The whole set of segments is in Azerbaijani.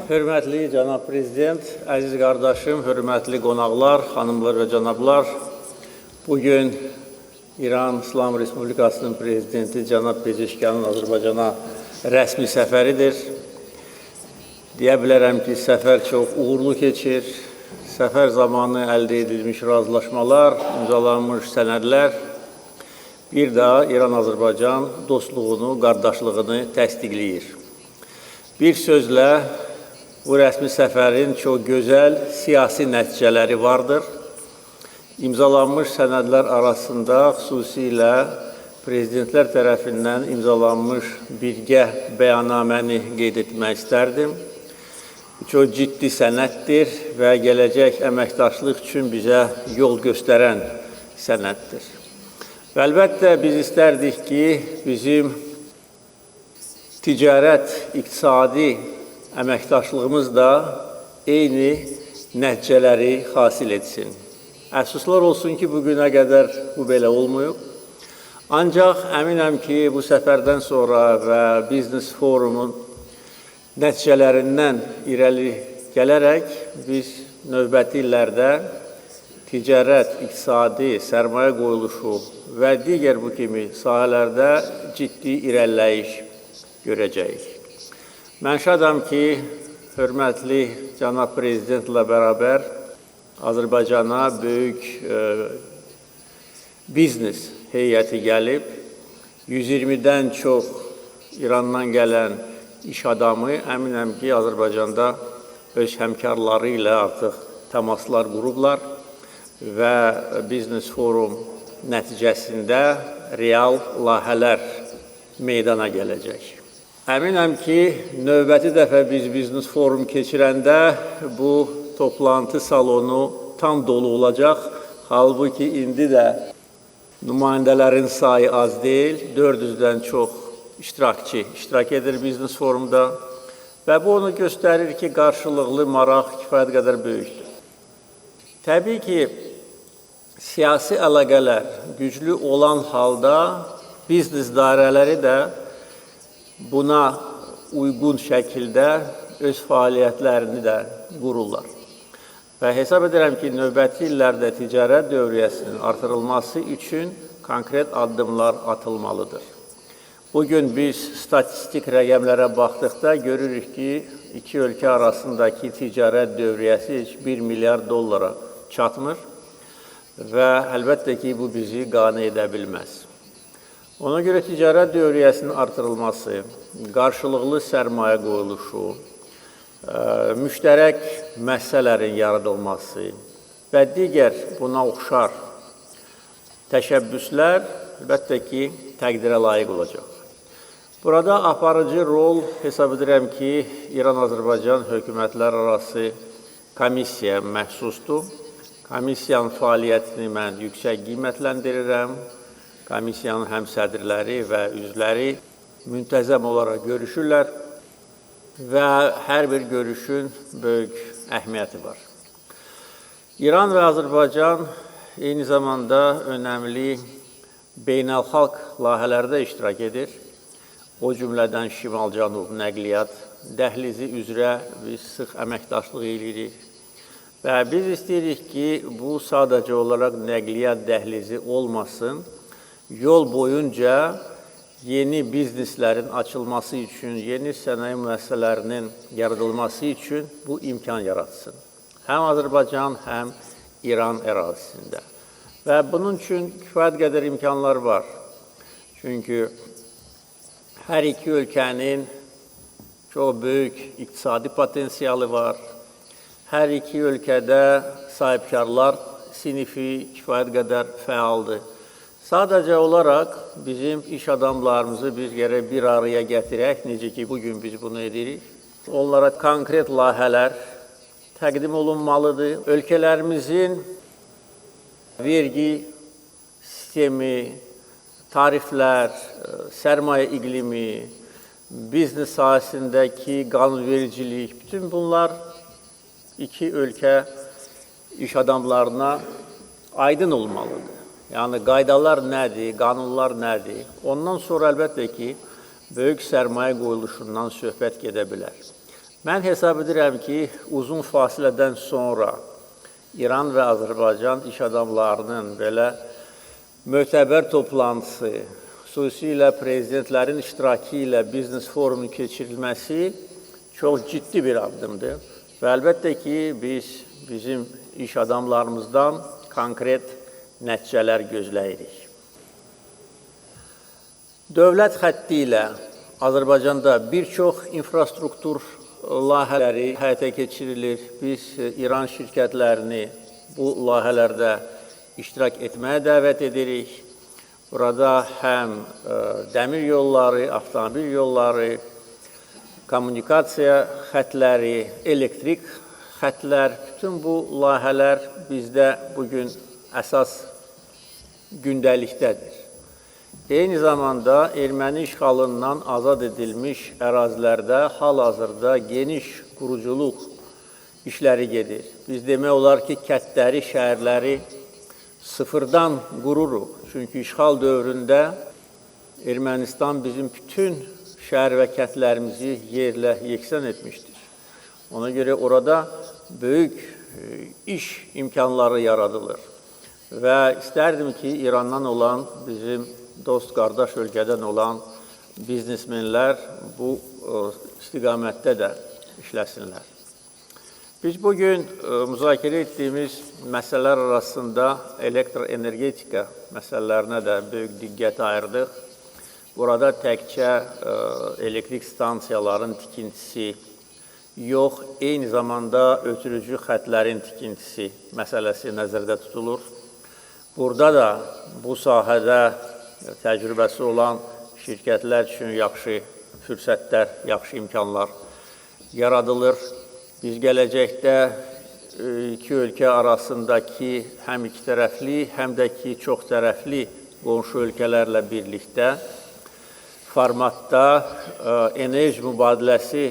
Hörmətli cənab prezident, əziz qardaşım, hörmətli qonaqlar, xanımlar və cənablar, bugün İran İslam Respublikasının prezidenti cənab Pezeşkanın Azərbaycana rəsmi səfəridir. Deyə bilərəm ki, səfər çox uğurlu keçir. Səfər zamanı əldə edilmiş razılaşmalar, imzalanmış sənədlər bir daha İran-Azərbaycan dostluğunu, qardaşlığını təsdiqləyir. Bir sözlə, bu rəsmi səfərin çox gözəl siyasi nəticələri vardır. İmzalanmış sənədlər arasında xüsusilə prezidentlər tərəfindən imzalanmış birgə bəyannaməni qeyd etmək istərdim. Çox ciddi sənəddir və gələcək əməkdaşlıq üçün bizə yol göstərən sənəddir. Və əlbəttə biz istərdik ki, bizim ticarət, iqtisadi əməkdaşlığımız da eyni nəticələri hasil etsin. Əfsuslar olsun ki, bugünə qədər bu belə olmayıb. Ancaq əminəm ki, bu səfərdən sonra və biznes forumun nəticələrindən irəli gələrək biz növbəti illərdə ticarət, iqtisadi, sərmayə qoyuluşu və digər bu kimi sahələrdə ciddi irəliləyiş görəcəyik. Mən şadam ki, hörmətli cənab prezidentlə bərabər Azərbaycana böyük biznes heyəti gəlib, 120-dən çox İrandan gələn iş adamı əminəm ki, Azərbaycanda öz həmkarları ilə artıq təmaslar qurublar və biznes forum nəticəsində real layihələr meydana gələcək. Əminəm ki, növbəti dəfə biz biznes forum keçirəndə bu toplantı salonu tam dolu olacaq. Halbuki indi də nümayəndələrin sayı az deyil, 400-dən çox iştirak edir biznes forumda və bu onu göstərir ki, qarşılıqlı maraq kifayət qədər böyükdür. Təbii ki, siyasi əlaqələr güclü olan halda biznes dairələri də buna uyğun şəkildə öz fəaliyyətlərini də qururlar. Və hesab edirəm ki, növbəti illərdə ticarət dövriyyəsinin artırılması üçün konkret addımlar atılmalıdır. Bugün biz statistik rəqəmlərə baxdıqda görürük ki, iki ölkə arasındakı ticarət dövriyyəsi heç 1 milyard dollara çatmır və əlbəttə ki, bu bizi qane edə bilməz. Ona görə ticarət dövriyyəsinin artırılması, qarşılıqlı sərmayə qoyuluşu, müştərək məsələlərin yaradılması və digər buna oxşar təşəbbüslər əlbəttə ki, təqdirə layiq olacaq. Burada aparıcı rol hesab edirəm ki, İran-Azərbaycan hökumətlər arası komissiya məxsusdur. Komissiyanın fəaliyyətini mən yüksək qiymətləndirirəm. Komissiyanın həm sədrləri və üzvləri müntəzəm olaraq görüşürlər və hər bir görüşün böyük əhəmiyyəti var. İran və Azərbaycan eyni zamanda önəmli beynəlxalq layihələrdə iştirak edir. O cümlədən şimal-cənub nəqliyyat dəhlizi üzrə biz sıx əməkdaşlıq edirik. Və biz istəyirik ki, bu sadəcə olaraq nəqliyyat dəhlizi olmasın, yol boyunca yeni bizneslərin açılması üçün, yeni sənaye müəssisələrinin yaradılması üçün bu imkan yaratsın. Həm Azərbaycan, həm İran ərazisində. Və bunun üçün kifayət qədər imkanlar var. Çünki hər iki ölkənin çox böyük iqtisadi potensialı var. Hər iki ölkədə sahibkarlar sinifi kifayət qədər fəaldır. Sadəcə olaraq bizim iş adamlarımızı biz gərək bir araya gətirək, necə ki, bugün biz bunu edirik. Onlara konkret layihələr təqdim olunmalıdır. Ölkələrimizin vergi sistemi, tariflər, sərmayə iqlimi, biznes sahəsindəki qanunvericilik, bütün bunlar iki ölkə iş adamlarına aydın olmalıdır. Yəni, qaydalar nədir, qanunlar nədir? Ondan sonra əlbəttə ki, böyük sərmayə qoyuluşundan söhbət gedə bilər. Mən hesab edirəm ki, uzun fasilədən sonra İran və Azərbaycan iş adamlarının belə mötəbər toplantısı, xüsusilə prezidentlərin iştirakı ilə biznes forumunun keçirilməsi çox ciddi bir addımdır. Və əlbəttə ki, bizim iş adamlarımızdan konkret nəticələr gözləyirik. Dövlət xətti ilə Azərbaycanda bir çox infrastruktur layihələri həyata keçirilir. Biz İran şirkətlərini bu layihələrdə iştirak etməyə dəvət edirik. Burada həm dəmir yolları, avtomobil yolları, kommunikasiya xətləri, elektrik xətlər, bütün bu layihələr bizdə bugün əsas gündəlikdədir. Eyni zamanda erməni işğalından azad edilmiş ərazilərdə hal-hazırda geniş quruculuq işləri gedir. Biz demək olar ki, kəndləri, şəhərləri sıfırdan qururuq. Çünki işğal dövründə Ermənistan bizim bütün şəhər və kəndlərimizi yerlə yeksan etmişdir. Ona görə orada böyük iş imkanları yaradılır. Və istərdim ki, İrandan olan bizim dost, qardaş ölkədən olan biznesmenlər bu istiqamətdə də işləsinlər. Biz bugün müzakirə etdiyimiz məsələlər arasında elektroenergetika məsələlərinə də böyük diqqət ayırdıq. Burada təkcə elektrik stansiyaların tikintisi yox, eyni zamanda ötürücü xətlərin tikintisi məsələsi nəzərdə tutulur. Burada da bu sahədə təcrübəsi olan şirkətlər üçün yaxşı fürsətlər, yaxşı imkanlar yaradılır. Biz gələcəkdə iki ölkə arasındakı həm iki tərəfli, həm də ki, çox tərəfli qonşu ölkələrlə birlikdə formatda enerji mübadiləsi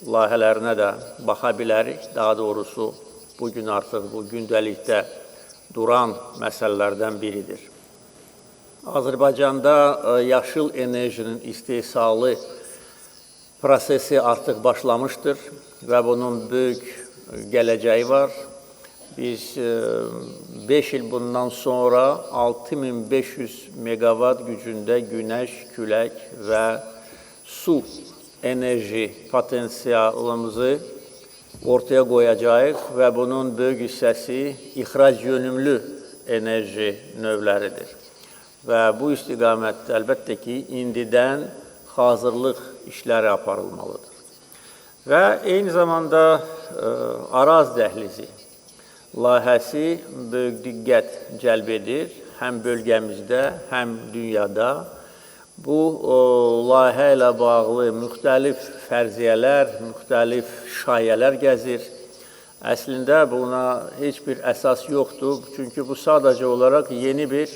layihələrinə də baxa bilərik. Daha doğrusu, bugün artıq bu gündəlikdə duran məsələlərdən biridir. Azərbaycanda yaşıl enerjinin istehsalı prosesi artıq başlamışdır və bunun böyük gələcəyi var. Biz 5 il bundan sonra 6500 meqavat gücündə günəş, külək və su enerji potensialımızı ortaya qoyacağıq və bunun böyük hissəsi ixrac yönümlü enerji növləridir. Və bu istiqamətdə əlbəttə ki, indidən hazırlıq işləri aparılmalıdır. Və eyni zamanda Araz dəhlizi layihəsi böyük diqqət cəlb edir, həm bölgəmizdə, həm dünyada. Bu layihə ilə bağlı müxtəlif fərziyyələr, müxtəlif şayələr gəzir. Əslində buna heç bir əsas yoxdur, çünki bu sadəcə olaraq yeni bir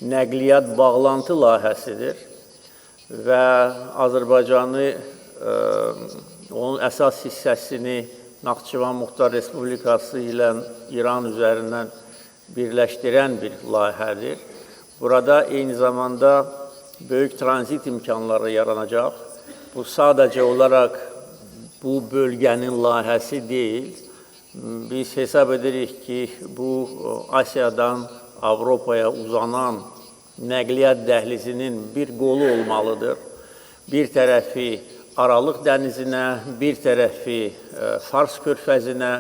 nəqliyyat bağlantı layihəsidir və Azərbaycanı, onun əsas hissəsini Naxçıvan Muxtar Respublikası ilə İran üzərindən birləşdirən bir layihədir. Burada eyni zamanda böyük tranzit imkanları yaranacaq. Bu sadəcə olaraq bu bölgənin layihəsi deyil. Biz hesab edirik ki, bu Asiyadan Avropaya uzanan nəqliyyat dəhlizinin bir qolu olmalıdır. Bir tərəfi Aralıq dənizinə, bir tərəfi Fars körfəzinə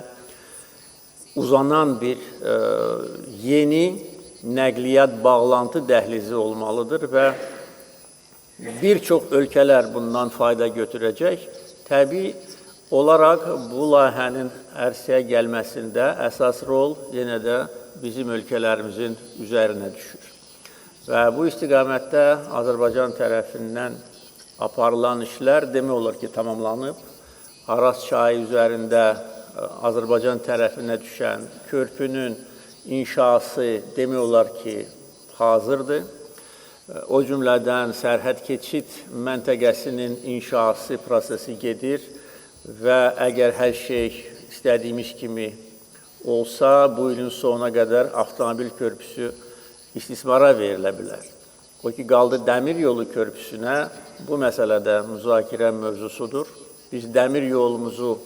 uzanan bir yeni nəqliyyat bağlantı dəhlizi olmalıdır və bir çox ölkələr bundan fayda götürəcək. Təbii olaraq bu layihənin ərsəyə gəlməsində əsas rol yenə də bizim ölkələrimizin üzərinə düşür. Və bu istiqamətdə Azərbaycan tərəfindən aparılan işlər demək olar ki, tamamlanıb. Araz çayı üzərində Azərbaycan tərəfinə düşən körpünün inşası demək olar ki, hazırdır. O cümlədən sərhəd keçid məntəqəsinin inşası prosesi gedir və əgər hər şey istədiyimiz kimi olsa, bu ilin sonuna qədər avtomobil körpüsü istismara verilə bilər. O ki, qaldı dəmir yolu körpüsünə, bu məsələdə müzakirə mövzusudur. biz dəmir yolumuzu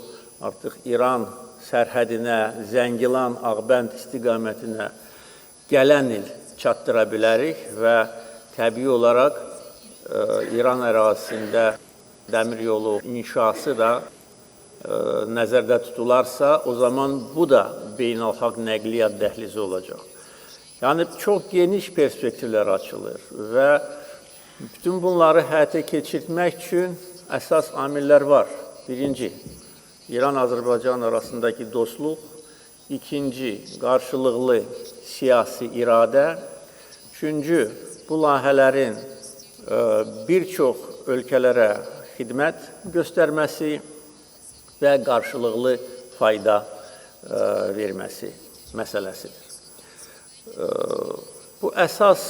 artıq İran sərhədinə, Zəngilan, Ağbənd istiqamətinə gələn il çatdıra bilərik və təbii olaraq İran ərazisində dəmir yolu inşası da nəzərdə tutularsa, o zaman bu da beynəlxalq nəqliyyat dəhlizi olacaq. Yəni, çox geniş perspektivlər açılır və bütün bunları həyata keçirmək üçün əsas amillər var. Birinci, İran-Azərbaycan arasındakı dostluq. İkinci, qarşılıqlı siyasi iradə. Üçüncü, bu layihələrin bir çox ölkələrə xidmət göstərməsi və qarşılıqlı fayda verməsi məsələsidir. Bu əsas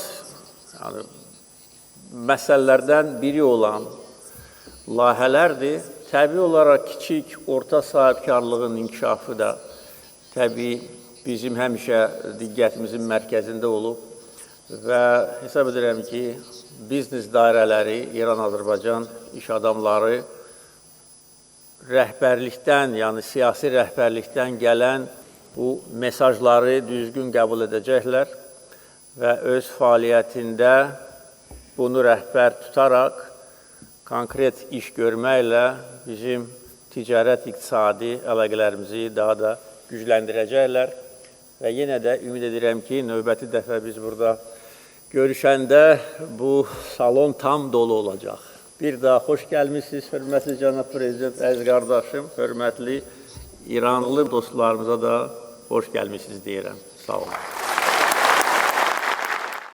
məsələlərdən biri olan layihələrdir. Təbii olaraq kiçik, orta sahibkarlığın inkişafı da təbii bizim həmişə diqqətimizin mərkəzində olub və hesab edirəm ki, biznes dairələri, İran-Azərbaycan iş adamları rəhbərlikdən, yəni siyasi rəhbərlikdən gələn bu mesajları düzgün qəbul edəcəklər və öz fəaliyyətində bunu rəhbər tutaraq konkret iş görməklə bizim ticarət-iqtisadi əlaqələrimizi daha da gücləndirəcəklər və yenə də ümid edirəm ki, növbəti dəfə biz burada görüşəndə bu salon tam dolu olacaq. Bir daha xoş gəlmişsiniz, hörmətli cənab prezident, əziz qardaşım, hörmətli İranlı dostlarımıza da xoş gəlmişsiniz deyirəm. Sağ olun.